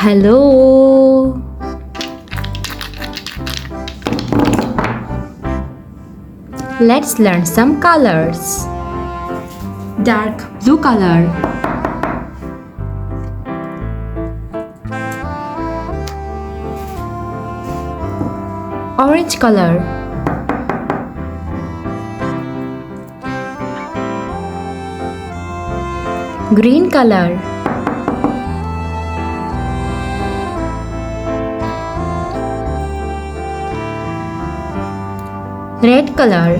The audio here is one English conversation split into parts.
Hello. Let's learn some colors. Dark blue color, orange color, green color, red color,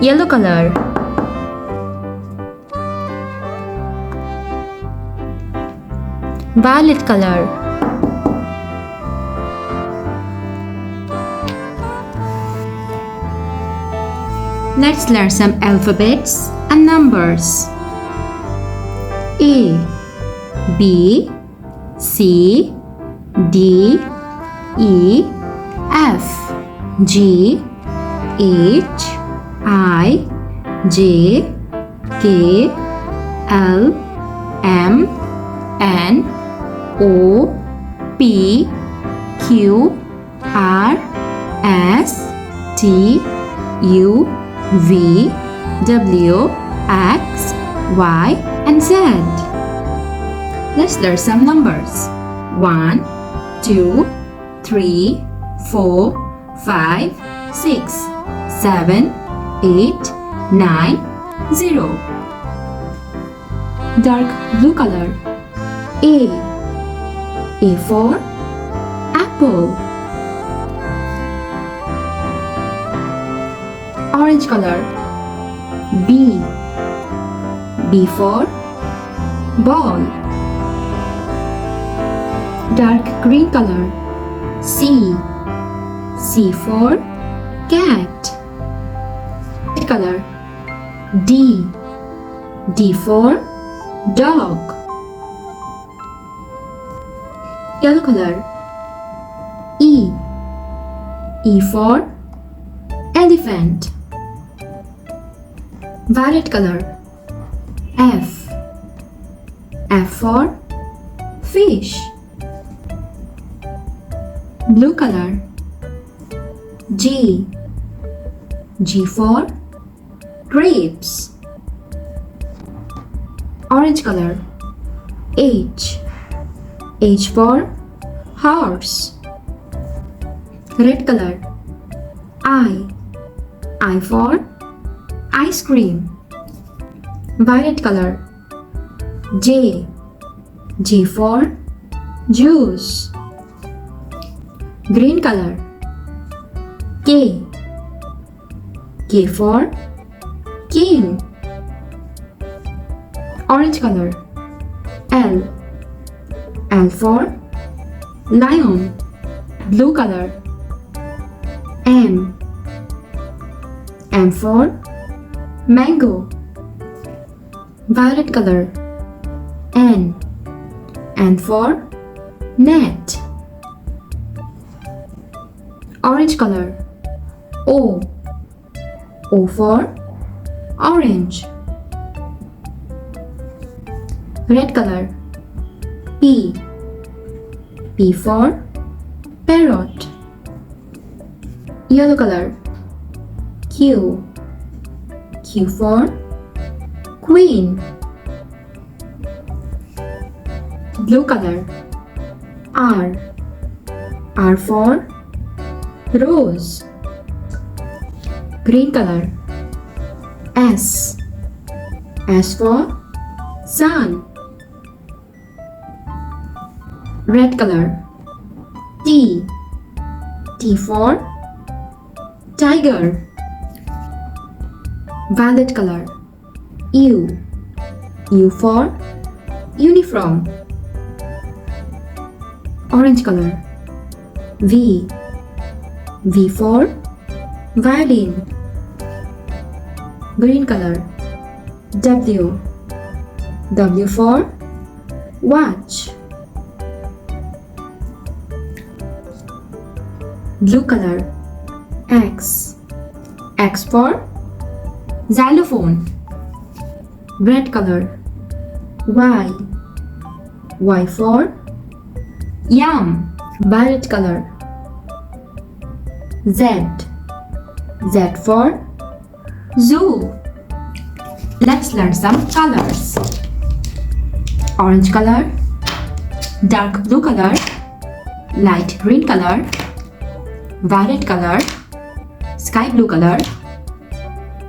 yellow color, violet color, let's learn some alphabets and numbers. A, B, C, D, E, F, G, H, I, J, K, L, M, N, O, P, Q, R, S, T, U, V, W, X, Y, and Z. Let's learn some numbers. 1, 2, 3, 4, 5, 6, 7, 8, 9, 0. Dark blue color. A for apple. Orange color. B for ball. Dark green color. C for cat. Red color. D for dog. Yellow color. E for elephant. Violet color. F for fish. Blue color. G for grapes. Orange color. H for horse. Red color. I for ice cream. Violet color. J for juice. Green color. K for king. Orange color. L for lion. Blue color. M for mango. Violet color. N for net. Orange color. O for orange. Red color. P for parrot. Yellow color. Q for queen. Blue color. R for rose. Green color. S for sun. Red color. T for tiger. Violet color. U for uniform. Orange color. V for violin. Green color. W for watch. Blue color. X X for xylophone. Red color. Y. Y for yam. Violet color. Z. Z for zoo. Let's learn some colors. Orange color, dark blue color, light green color, violet color, sky blue color,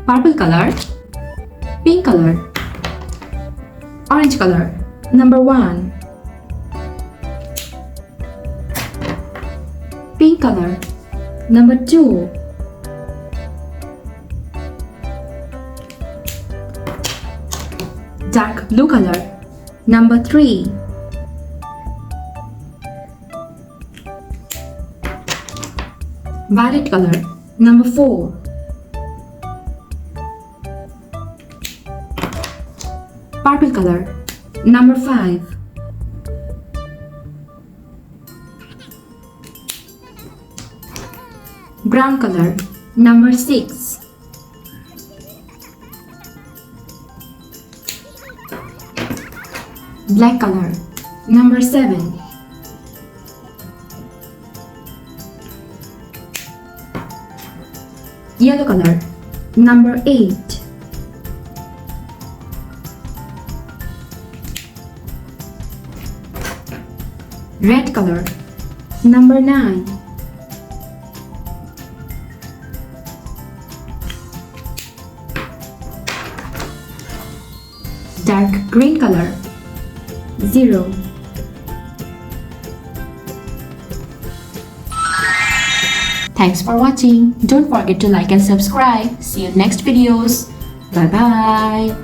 purple color, pink color. Orange color. Number 1. Pink color. Number 2. Dark blue color. Number 3. Violet color. Number 4. Purple color. Number 5. Brown color. Number 6. Black color. Number 7. Yellow color. Number 8. Red color. Number 9. Dark green color. 0. Thanks for watching. Don't forget to like and subscribe. See you next videos. Bye bye.